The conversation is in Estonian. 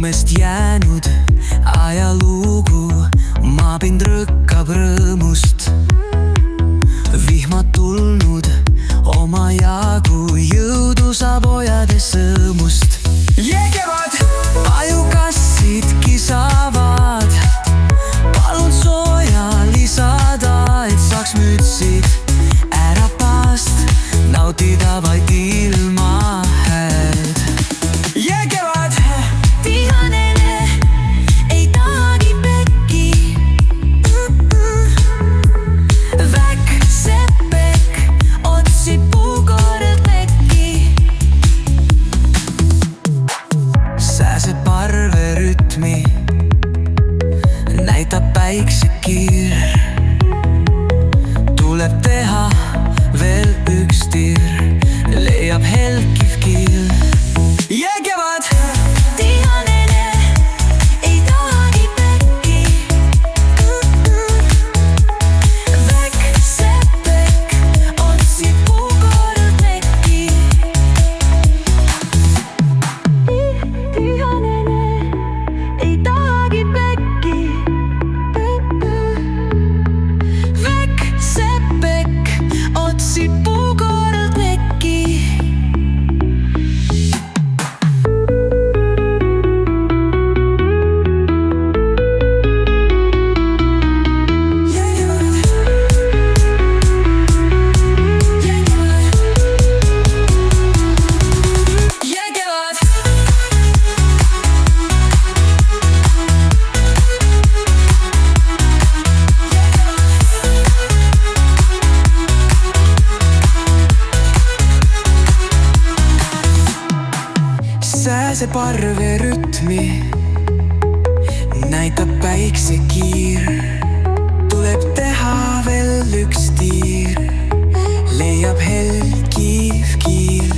lumest jäänud ajalugu, maapind rõkkab rõõmust. Vihmad tulnud omajagu, jõudu saab ojade sõõmust. Kevad, ajukassid kisavad, palun sooja lisada, et saaks mütsid ära paast, nautida vaid ilma hääd. Kevad, Tihanene ei tahagi pekki. Väiksepek otsib puukord mekki. sääseb parverütmi, näitab päiksekiir. Tuleb teha veel üks tiir, leiab helkiv kiil. Kevad, Tihanene ei tahagi pekki. Väiksepek otsib puukord mekki. Tihanene ei tahagi pekki. Väiksepek otsib puukord mekki. sääseb parverütmi, näitab päiksekiir. Tuleb teha veel üks tiir, leiab helkiv kiil.